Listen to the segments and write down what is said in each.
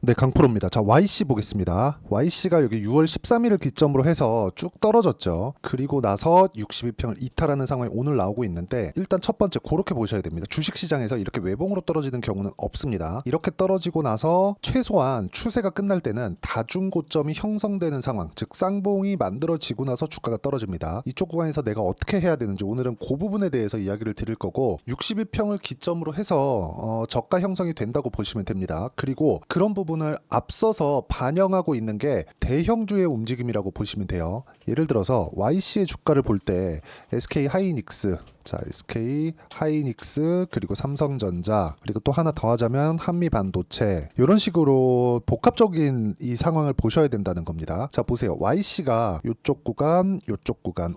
네, 강프로입니다. 자, YC 보겠습니다. YC가 여기 6월 13일을 기점으로 해서 쭉 떨어졌죠. 그리고 나서 62평을 이탈하는 상황이 오늘 나오고 있는데, 일단 첫 번째 그렇게 보셔야 됩니다. 주식시장에서 이렇게 외봉으로 떨어지는 경우는 없습니다. 이렇게 떨어지고 나서 최소한 추세가 끝날 때는 다중고점이 형성되는 상황, 즉 쌍봉이 만들어지고 나서 주가가 떨어집니다. 이쪽 구간에서 내가 어떻게 해야 되는지 오늘은 그 부분에 대해서 이야기를 드릴 거고, 62평을 기점으로 해서 저가 형성이 된다고 보시면 됩니다. 그리고 그런 부분을 앞서서 반영하고 있는 게 대형주의 움직임이라고 보시면 돼요. 예를 들어서 YC의 주가를 볼 때 SK 하이닉스, 자, SK 하이닉스, 그리고 삼성전자, 그리고 또 하나 더 하자면 한미반도체, 이런 식으로 복합적인 이 상황을 보셔야 된다는 겁니다. 자, 보세요. YC가 이쪽 구간,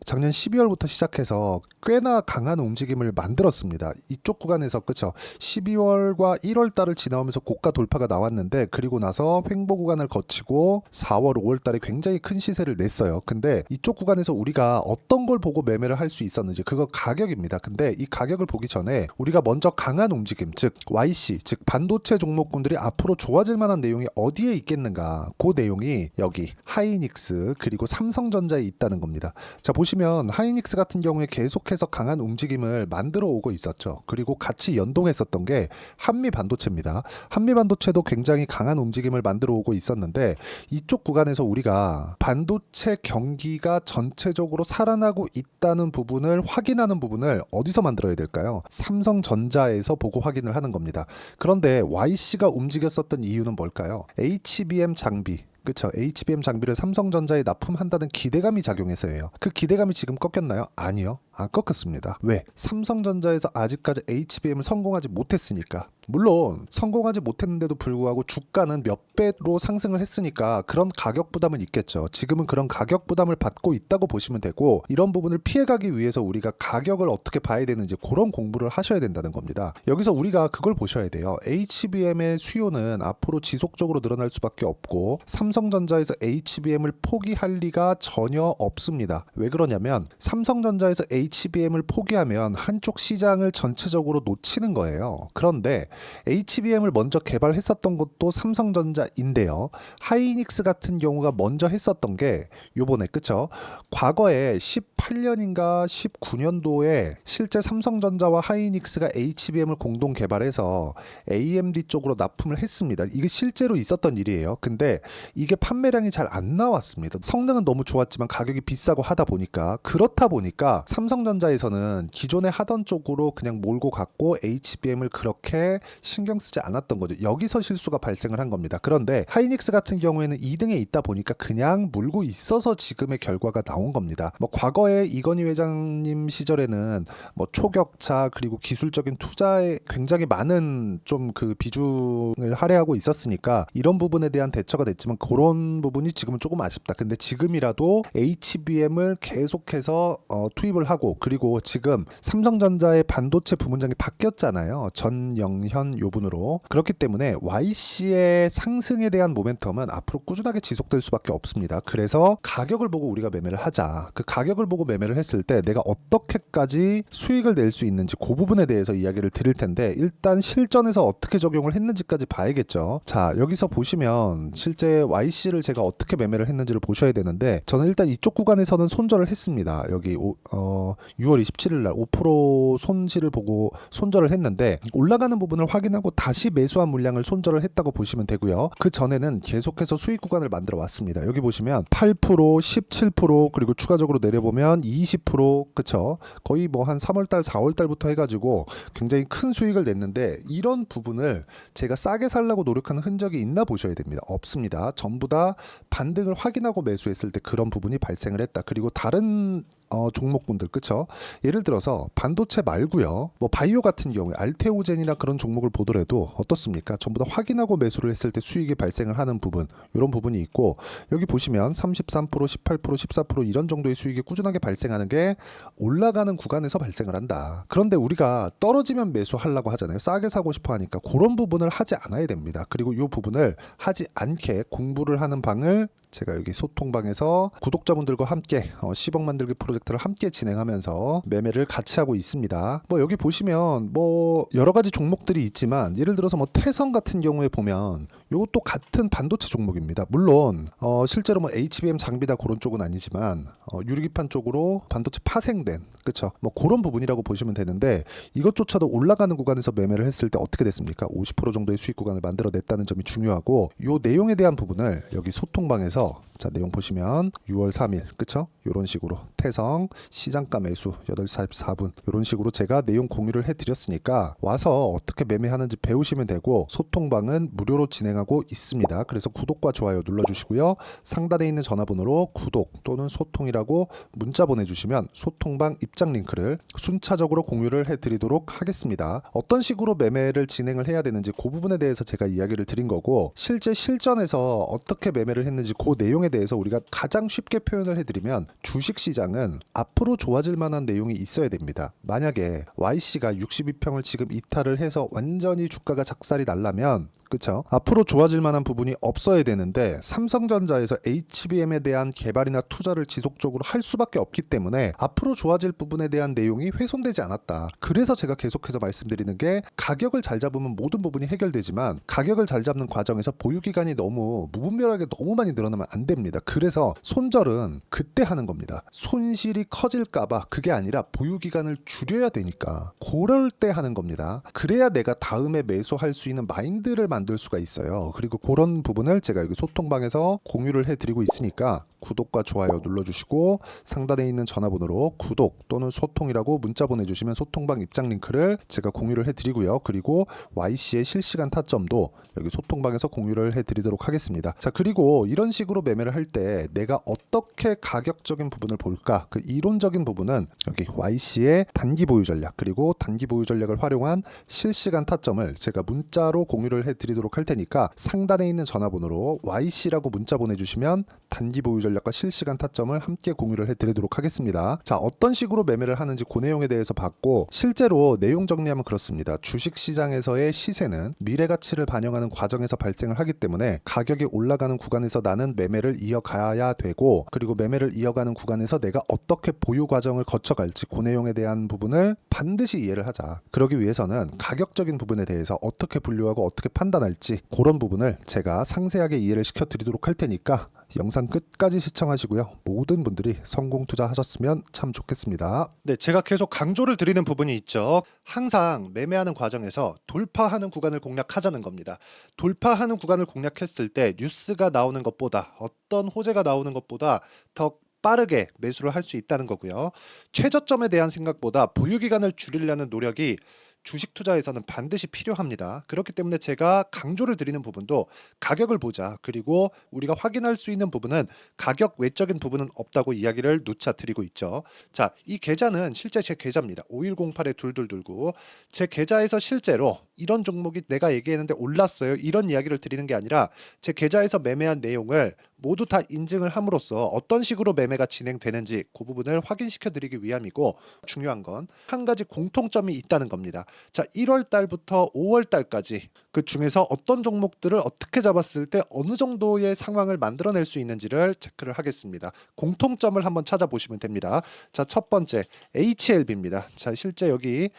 작년 12월부터 시작해서 꽤나 강한 움직임을 만들었습니다. 이쪽 구간에서, 그쵸, 12월과 1월 달을 지나오면서 고가 돌파가 나왔는데, 그리고 나서 횡보 구간을 거치고 4월, 5월 달에 굉장히 큰 시세를 냈어요. 근데 이쪽 구간에서 우리가 어떤 걸 보고 매매를 할 수 있었는지, 그거 가격입니다. 근데 이 가격을 보기 전에 우리가 먼저 강한 움직임, 즉 YC, 즉 반도체 종목군들이 앞으로 좋아질 만한 내용이 어디에 있겠는가, 그 내용이 여기 하이닉스 그리고 삼성전자에 있다는 겁니다. 자, 보시면 하이닉스 같은 경우에 계속해서 강한 움직임을 만들어 오고 있었죠. 그리고 같이 연동했었던 게 한미반도체입니다. 한미반도체도 굉장히 강한 움직임을 만들어 오고 있었는데, 이쪽 구간에서 우리가 반도체 경기가 전체적으로 살아나고 있다는 부분을 확인하는 부분을 어디서 만들어야 될까요? 삼성전자에서 보고 확인을 하는 겁니다. 그런데 YC가 움직였었던 이유는 뭘까요? HBM 장비, 그렇죠. HBM 장비를 삼성전자에 납품한다는 기대감이 작용해서예요. 그 기대감이 지금 꺾였나요? 아니요. 안 꺾였습니다. 왜? 삼성전자에서 아직까지 HBM을 성공하지 못했으니까. 물론 성공하지 못했는데도 불구하고 주가는 몇 배로 상승을 했으니까 그런 가격 부담은 있겠죠. 지금은 그런 가격 부담을 받고 있다고 보시면 되고, 이런 부분을 피해가기 위해서 우리가 가격을 어떻게 봐야 되는지 그런 공부를 하셔야 된다는 겁니다. 여기서 우리가 그걸 보셔야 돼요. HBM의 수요는 앞으로 지속적으로 늘어날 수밖에 없고, 삼성전자에서 HBM을 포기할 리가 전혀 없습니다. 왜 그러냐면 삼성전자에서 HBM을 포기하면 한쪽 시장을 전체적으로 놓치는 거예요. 그런데 HBM을 먼저 개발했었던 것도 삼성전자인데요. 하이닉스 같은 경우가 먼저 했었던 게 요번에, 그쵸? 과거에 18년인가 19년도에 실제 삼성전자와 하이닉스가 HBM을 공동 개발해서 AMD 쪽으로 납품을 했습니다. 이게 실제로 있었던 일이에요. 근데 이게 판매량이 잘 안 나왔습니다. 성능은 너무 좋았지만 가격이 비싸고 하다 보니까, 그렇다 보니까 삼성전자에서는 기존에 하던 쪽으로 그냥 몰고 갔고 HBM을 그렇게 신경 쓰지 않았던 거죠. 여기서 실수가 발생을 한 겁니다. 그런데 하이닉스 같은 경우에는 2등에 있다 보니까 그냥 물고 있어서 지금의 결과가 나온 겁니다. 뭐 과거에 이건희 회장님 시절에는 뭐 초격차 그리고 기술적인 투자에 굉장히 많은 좀 그 비중을 할애하고 있었으니까 이런 부분에 대한 대처가 됐지만, 그런 부분이 지금은 조금 아쉽다. 근데 지금이라도 HBM을 계속해서 투입을 하고, 그리고 지금 삼성전자의 반도체 부문장이 바뀌었잖아요. 전영현 요분으로. 그렇기 때문에 YC의 상승에 대한 모멘텀은 앞으로 꾸준하게 지속될 수밖에 없습니다. 그래서 가격을 보고 우리가 매매를 하자. 그 가격을 보고 매매를 했을 때 내가 어떻게까지 수익을 낼 수 있는지 그 부분에 대해서 이야기를 드릴 텐데, 일단 실전에서 어떻게 적용을 했는지까지 봐야겠죠. 자, 여기서 보시면 실제 YC를 제가 어떻게 매매를 했는지를 보셔야 되는데, 저는 일단 이쪽 구간에서는 손절을 했습니다. 여기 6월 27일 날 5% 손실을 보고 손절을 했는데, 올라가는 부분을 확인하고 다시 매수한 물량을 손절을 했다고 보시면 되고요. 그 전에는 계속해서 수익 구간을 만들어 왔습니다. 여기 보시면 8%, 17%, 그리고 추가적으로 내려보면 20%, 그쵸? 거의 뭐 한 3월달, 4월달부터 해가지고 굉장히 큰 수익을 냈는데, 이런 부분을 제가 싸게 살라고 노력하는 흔적이 있나 보셔야 됩니다. 없습니다. 전부 다 반등을 확인하고 매수했을 때 그런 부분이 발생을 했다. 그리고 다른 종목군들, 그쵸? 예를 들어서 반도체 말고요, 뭐 바이오 같은 경우에 알테오젠이나 그런 종목을 보더라도 어떻습니까? 전부 다 확인하고 매수를 했을 때 수익이 발생을 하는 부분, 이런 부분이 있고, 여기 보시면 33%, 18%, 14% 이런 정도의 수익이 꾸준하게 발생하는 게 올라가는 구간에서 발생을 한다. 그런데 우리가 떨어지면 매수하려고 하잖아요. 싸게 사고 싶어 하니까 그런 부분을 하지 않아야 됩니다. 그리고 이 부분을 하지 않게 공부를 하는 방을 제가 여기 소통방에서 구독자분들과 함께 10억 만들기 프로젝트를 함께 진행하면서 매매를 같이 하고 있습니다. 뭐 여기 보시면 뭐 여러 가지 종목들이 있지만, 예를 들어서 뭐 태성 같은 경우에 보면 이것도 같은 반도체 종목입니다. 물론 실제로 뭐 HBM 장비다 그런 쪽은 아니지만 유리기판 쪽으로 반도체 파생된 그쵸? 뭐 그런 부분이라고 보시면 되는데 이것조차도 올라가는 구간에서 매매를 했을 때 어떻게 됐습니까? 50% 정도의 수익 구간을 만들어냈다는 점이 중요하고 이 내용에 대한 부분을 여기 소통방에서 자 내용 보시면 6월 3일 그쵸? 이런 식으로 태성 시장가 매수 8시 44분 이런 식으로 제가 내용 공유를 해드렸으니까 와서 어떻게 매매하는지 배우시면 되고 소통방은 무료로 진행하고 있습니다. 그래서 구독과 좋아요 눌러주시고요. 상단에 있는 전화번호로 구독 또는 소통이라고 문자 보내주시면 소통방 입장 링크를 순차적으로 공유를 해드리도록 하겠습니다. 어떤 식으로 매매를 진행을 해야 되는지 그 부분에 대해서 제가 이야기를 드린 거고 실제 실전에서 어떻게 매매를 했는지 그 내용에 대해서 우리가 가장 쉽게 표현을 해드리면 주식시장은 앞으로 좋아질 만한 내용이 있어야 됩니다. 만약에 YC가 62평을 지금 이탈을 해서 완전히 주가가 작살이 날라면 그쵸? 앞으로 좋아질 만한 부분이 없어야 되는데 삼성전자에서 HBM에 대한 개발이나 투자를 지속적으로 할 수밖에 없기 때문에 앞으로 좋아질 부분에 대한 내용이 훼손되지 않았다. 그래서 제가 계속해서 말씀드리는 게 가격을 잘 잡으면 모든 부분이 해결되지만 가격을 잘 잡는 과정에서 보유기간이 너무 무분별하게 너무 많이 늘어나면 안 됩니다. 그래서 손절은 그때 하는 겁니다. 손실이 커질까봐 그게 아니라 보유기간을 줄여야 되니까 그럴 때 하는 겁니다. 그래야 내가 다음에 매수할 수 있는 마인드를 만들 수가 있어요. 그리고 그런 부분을 제가 여기 소통방에서 공유를 해드리고 있으니까 구독과 좋아요 눌러주시고 상단에 있는 전화번호로 구독 또는 소통이라고 문자 보내주시면 소통방 입장 링크를 제가 공유를 해드리고요. 그리고 YC의 실시간 타점도 여기 소통방에서 공유를 해드리도록 하겠습니다. 자 그리고 이런 식으로 매매를 할 때 내가 어떻게 가격적인 부분을 볼까 그 이론적인 부분은 여기 YC의 단기 보유 전략 그리고 단기 보유 전략을 활용한 실시간 타점을 제가 문자로 공유를 해드리도록 할 테니까 상단에 있는 전화번호로 YC라고 문자 보내주시면 단기 보유 전략과 실시간 타점을 함께 공유를 해드리도록 하겠습니다. 자 어떤 식으로 매매를 하는지 그 내용에 대해서 봤고 실제로 내용 정리하면 그렇습니다. 주식시장에서의 시세는 미래 가치를 반영하는 과정에서 발생을 하기 때문에 가격이 올라가는 구간에서 나는 매매를 이어가야 되고 그리고 매매를 이어가는 구간에서 내가 어떻게 보유 과정을 거쳐갈지 그 내용에 대한 부분을 반드시 이해를 하자. 그러기 위해서는 가격적인 부분에 대해서 어떻게 분류하고 어떻게 판단할지 그런 부분을 제가 상세하게 이해를 시켜드리도록 할 테니까 영상 끝까지 시청하시고요. 모든 분들이 성공 투자하셨으면 참 좋겠습니다. 네, 제가 계속 강조를 드리는 부분이 있죠. 항상 매매하는 과정에서 돌파하는 구간을 공략하자는 겁니다. 돌파하는 구간을 공략했을 때 뉴스가 나오는 것보다 어떤 호재가 나오는 것보다 더 빠르게 매수를 할 수 있다는 거고요. 최저점에 대한 생각보다 보유 기간을 줄이려는 노력이 주식 투자에서는 반드시 필요합니다. 그렇기 때문에 제가 강조를 드리는 부분도 가격을 보자. 그리고 우리가 확인할 수 있는 부분은 가격 외적인 부분은 없다고 이야기를 누차 드리고 있죠. 자, 이 계좌는 실제 제 계좌입니다. 5108-2229. 제 계좌에서 실제로 이런 종목이 내가 얘기했는데 올랐어요. 이런 이야기를 드리는 게 아니라 제 계좌에서 매매한 내용을 모두 다 인증을 함으로써 어떤 식으로 매매가 진행되는지 그 부분을 확인시켜 드리기 위함이고 중요한 건 한 가지 공통점이 있다는 겁니다. 자, 1월 달부터 5월 달까지 그 중에서 어떤 종목들을 어떻게 잡았을 때 어느 정도의 상황을 만들어낼 수 있는지를 체크를 하겠습니다. 공통점을 한번 찾아보시면 됩니다. 자, 첫 번째 HLB입니다. 자, 실제 여기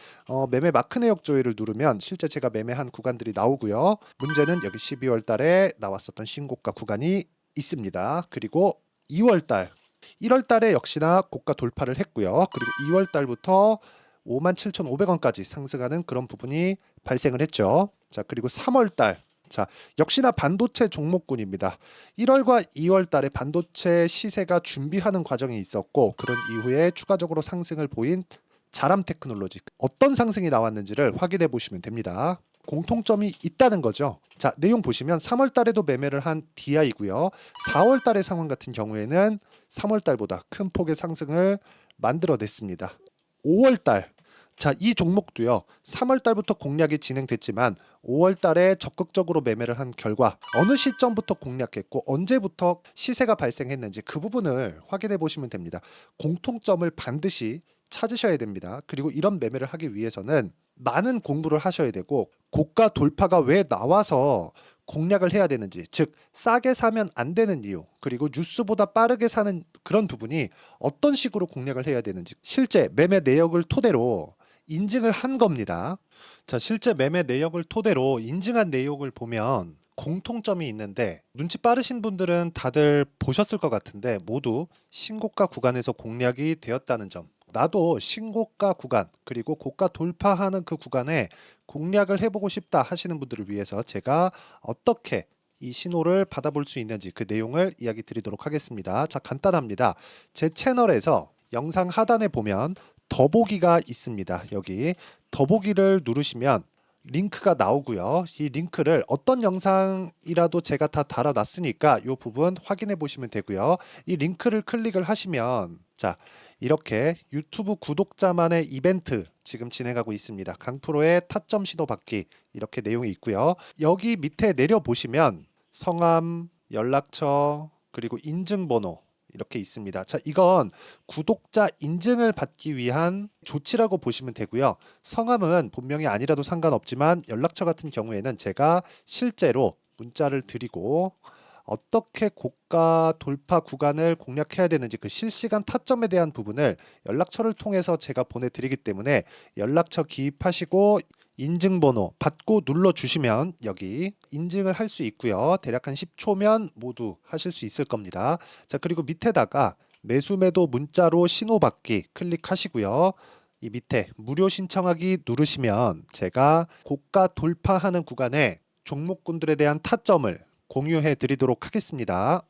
매매 마크 내역 조회를 누르면 실제 제가 매매한 구간들이 나오고요. 문제는 여기 12월 달에 나왔었던 신고가 구간이 있습니다. 그리고 2월 달, 1월 달에 역시나 고가 돌파를 했고요. 그리고 2월 달부터 57,500원까지 상승하는 그런 부분이 발생을 했죠. 자, 그리고 3월 달. 자, 역시나 반도체 종목군입니다. 1월과 2월 달에 반도체 시세가 준비하는 과정이 있었고 그런 이후에 추가적으로 상승을 보인 자람 테크놀로지 어떤 상승이 나왔는지를 확인해 보시면 됩니다. 공통점이 있다는 거죠. 자, 내용 보시면 3월 달에도 매매를 한 DI고요. 4월 달의 상황 같은 경우에는 3월 달보다 큰 폭의 상승을 만들어냈습니다. 5월 달. 자, 이 종목도요. 3월 달부터 공략이 진행됐지만 5월 달에 적극적으로 매매를 한 결과 어느 시점부터 공략했고 언제부터 시세가 발생했는지 그 부분을 확인해 보시면 됩니다. 공통점을 반드시 찾으셔야 됩니다. 그리고 이런 매매를 하기 위해서는 많은 공부를 하셔야 되고 고가 돌파가 왜 나와서 공략을 해야 되는지, 즉 싸게 사면 안 되는 이유, 그리고 뉴스보다 빠르게 사는 그런 부분이 어떤 식으로 공략을 해야 되는지 실제 매매 내역을 토대로 인증을 한 겁니다. 자, 실제 매매 내역을 토대로 인증한 내용을 보면 공통점이 있는데 눈치 빠르신 분들은 다들 보셨을 것 같은데 모두 신고가 구간에서 공략이 되었다는 점. 나도 신고가 구간 그리고 고가 돌파하는 그 구간에 공략을 해보고 싶다 하시는 분들을 위해서 제가 어떻게 이 신호를 받아볼 수 있는지 그 내용을 이야기 드리도록 하겠습니다. 자, 간단합니다. 제 채널에서 영상 하단에 보면 더보기가 있습니다. 여기 더보기를 누르시면 링크가 나오고요. 이 링크를 어떤 영상이라도 제가 다 달아놨으니까 이 부분 확인해 보시면 되고요. 이 링크를 클릭을 하시면 자, 이렇게 유튜브 구독자만의 이벤트 지금 진행하고 있습니다. 강프로의 타점 신호 받기 이렇게 내용이 있고요. 여기 밑에 내려 보시면 성함, 연락처, 그리고 인증번호 이렇게 있습니다. 자, 이건 구독자 인증을 받기 위한 조치라고 보시면 되고요. 성함은 본명이 아니라도 상관없지만 연락처 같은 경우에는 제가 실제로 문자를 드리고 어떻게 고가 돌파 구간을 공략해야 되는지 그 실시간 타점에 대한 부분을 연락처를 통해서 제가 보내드리기 때문에 연락처 기입하시고 인증번호 받고 눌러주시면 여기 인증을 할 수 있고요. 대략 한 10초면 모두 하실 수 있을 겁니다. 자, 그리고 밑에다가 매수매도 문자로 신호받기 클릭하시고요. 이 밑에 무료 신청하기 누르시면 제가 고가 돌파하는 구간에 종목군들에 대한 타점을 공유해 드리도록 하겠습니다.